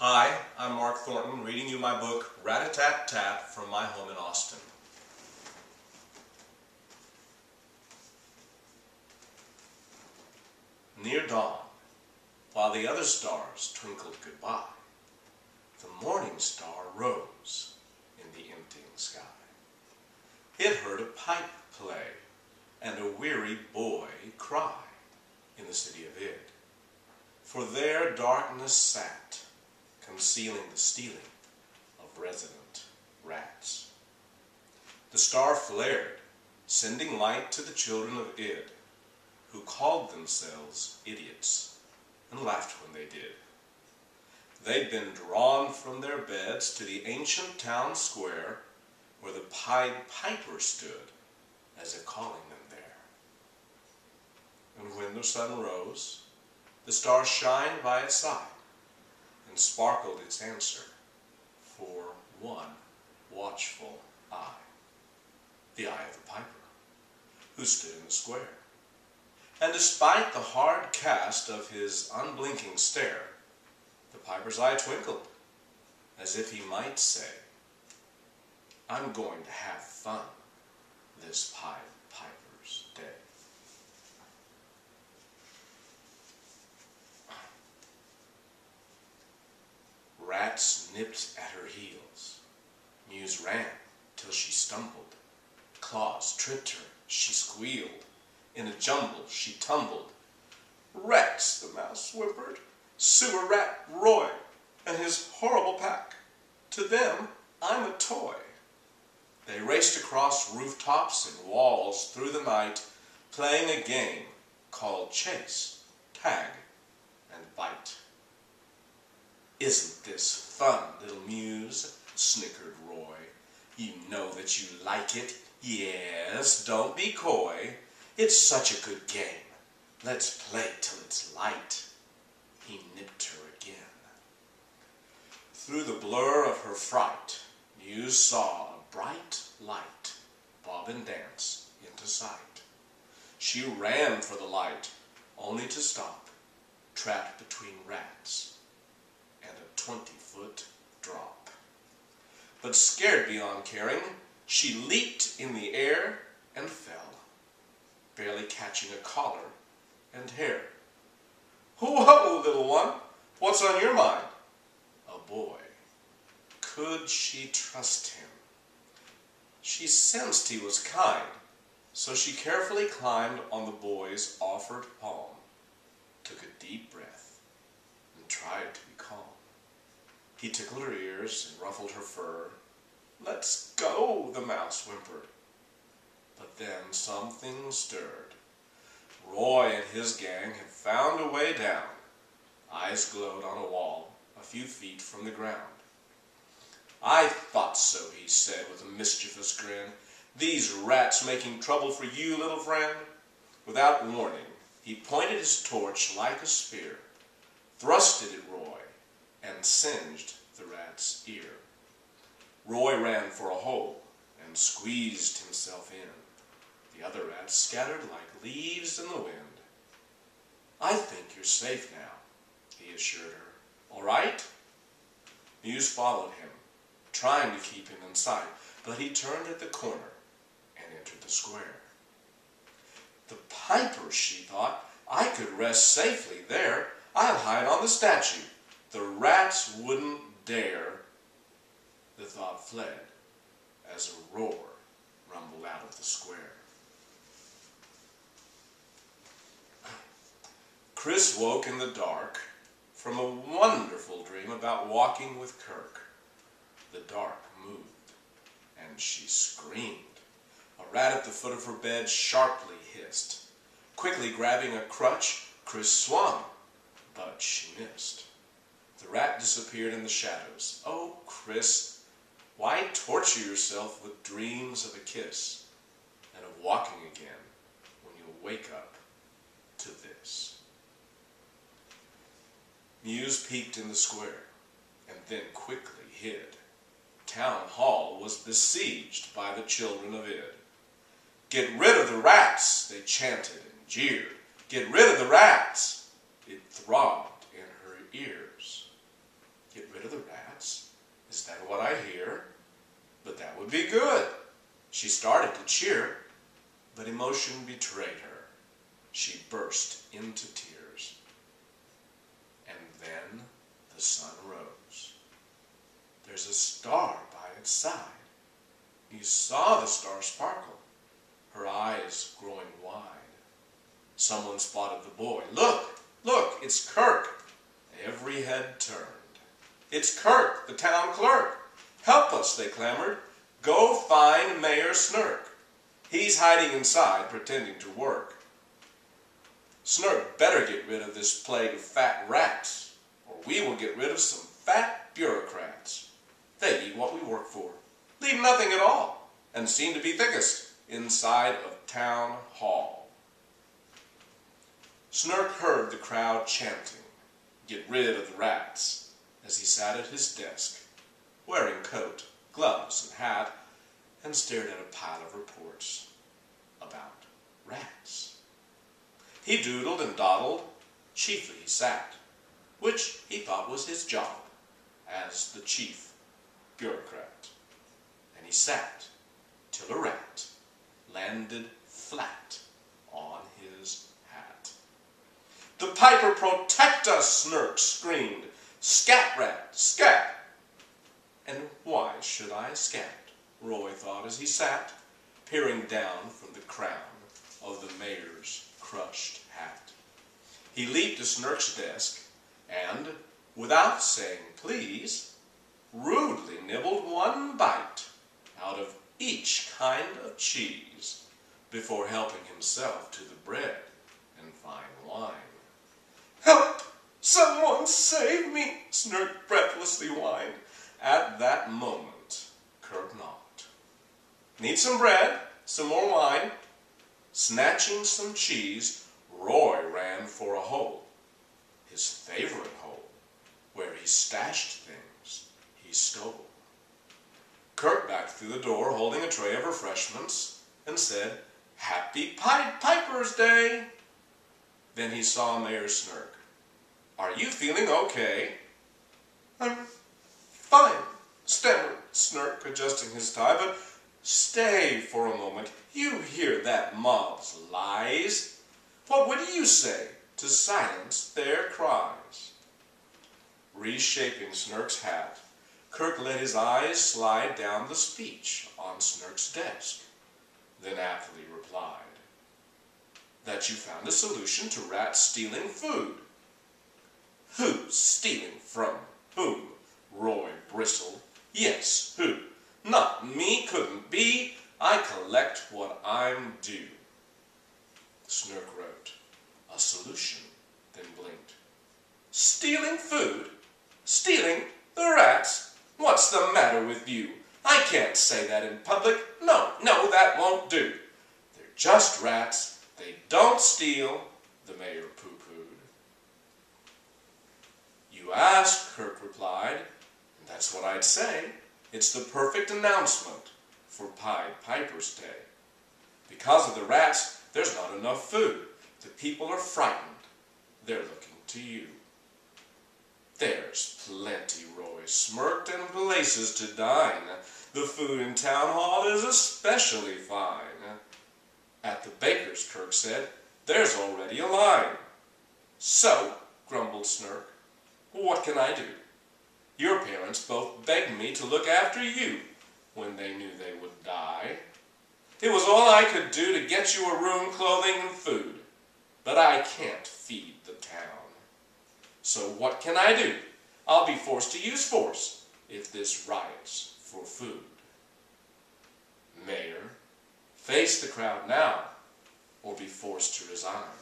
Hi, I'm Mark Thornton, reading you my book, Rat-a-tat-tat, from my home in Austin. Near dawn, while the other stars twinkled goodbye, the morning star rose in the emptying sky. It heard a pipe play and a weary boy cry in the city of Id. For there darkness sat, concealing the stealing of resident rats. The star flared, sending light to the children of Id, who called themselves idiots and laughed when they did. They'd been drawn from their beds to the ancient town square where the Pied Piper stood as if calling them there. And when the sun rose, the star shined by its side and sparkled its answer for one watchful eye, the eye of the piper, who stood in the square. And despite the hard cast of his unblinking stare, the piper's eye twinkled, as if he might say, "I'm going to have fun this Pied Piper's day." Rats nipped at her heels. Muse ran till she stumbled. Claws tripped her, she squealed. In a jumble she tumbled. "Rats," the mouse whimpered. "Sewer rat Roy and his horrible pack. To them I'm a toy." They raced across rooftops and walls through the night, playing a game called chase, tag, and bite. "Isn't this fun, little Muse?" snickered Roy. "You know that you like it. Yes, don't be coy. It's such a good game. Let's play till it's light." He nipped her again. Through the blur of her fright, Muse saw a bright light bob and dance into sight. She ran for the light, only to stop, trapped between rats and a 20-foot drop. But scared beyond caring, she leaped in the air and fell, barely catching a collar and hair. "Whoa, little one, what's on your mind?" A boy. Could she trust him? She sensed he was kind, so she carefully climbed on the boy's offered palm, took a deep breath, and tried to be calm. He tickled her ears and ruffled her fur. "Let's go," the mouse whimpered. But then something stirred. Roy and his gang had found a way down. Eyes glowed on a wall a few feet from the ground. "I thought so," he said with a mischievous grin. "These rats making trouble for you, little friend." Without warning, he pointed his torch like a spear, thrust it at Roy, and singed the rat's ear. Roy ran for a hole and squeezed himself in. The other rats scattered like leaves in the wind. "I think you're safe now," he assured her. "All right?" Muse followed him, trying to keep him in sight, but he turned at the corner and entered the square. The piper, she thought. "I could rest safely there. I'll hide on the statue. The rats wouldn't dare." The thought fled as a roar rumbled out of the square. Chris woke in the dark from a wonderful dream about walking with Kirk. The dark moved, and she screamed. A rat at the foot of her bed sharply hissed. Quickly grabbing a crutch, Chris swung, but she missed. The rat disappeared in the shadows. "Oh, Chris, why torture yourself with dreams of a kiss and of walking again when you'll wake up to this?" Muse peeked in the square and then quickly hid. Town Hall was besieged by the children of Id. "Get rid of the rats," they chanted and jeered. "Get rid of the rats." It throbbed in her ears. "Get rid would be good. She started to cheer, but emotion betrayed her. She burst into tears. And then the sun rose. There's a star by its side. You saw the star sparkle, her eyes growing wide. Someone spotted the boy. Look, look, it's Kirk. Every head turned. It's Kirk, the town clerk. Help us, they clamored. Go find Mayor Snurk. He's hiding inside, pretending to work. Snurk better get rid of this plague of fat rats, or we will get rid of some fat bureaucrats. They eat what we work for, leave nothing at all, and seem to be thickest inside of town hall. Snurk heard the crowd chanting, "Get rid of the rats," as he sat at his desk, wearing coat, gloves, and hat, and stared at a pile of reports about rats. He doodled and dawdled, chiefly he sat, which he thought was his job as the chief bureaucrat. And he sat till a rat landed flat on his hat. "The piper protect us!" Snurk screamed. "Scat, rat, scat!" And why should I scat? Roy thought as he sat, peering down from the crown of the mayor's crushed hat. He leaped to Snurk's desk and, without saying please, rudely nibbled one bite out of each kind of cheese before helping himself to the bread and fine wine. "Help! Someone save me!" Snurk breathlessly whined. At that moment, Kirk knocked. "Need some bread? Some more wine?" Snatching some cheese, Roy ran for a hole, his favorite hole, where he stashed things he stole. Kirk backed through the door, holding a tray of refreshments, and said, "Happy Pied Piper's Day!" Then he saw Mayor Snurk. "Are you feeling okay?" "I'm fine," stammered Snurk, adjusting his tie, "but stay for a moment. You hear that mob's lies? What would you say to silence their cries?" Reshaping Snurk's hat, Kirk let his eyes slide down the speech on Snurk's desk, then aptly replied, "That you found a solution to rats stealing food." "Who's stealing from whom?" Roy bristled. "Yes, who? Not me, couldn't be. I collect what I'm due." Snurk wrote, "A solution," then blinked. "Stealing food? Stealing the rats? What's the matter with you? I can't say that in public. No, that won't do. They're just rats. They don't steal," the mayor pooh-poohed. "You asked," Kirk replied, "and that's what I'd say. It's the perfect announcement for Pied Piper's Day. Because of the rats, there's not enough food. The people are frightened. They're looking to you." "There's plenty," Roy smirked, "and places to dine. The food in town hall is especially fine." "At the baker's," Kirk said, "there's already a line." "So," grumbled Snurk, "what can I do? Your parents both begged me to look after you when they knew they would die. It was all I could do to get you a room, clothing, and food. But I can't feed the town. So what can I do? I'll be forced to use force if this riots for food." Mayor, face the crowd now or be forced to resign.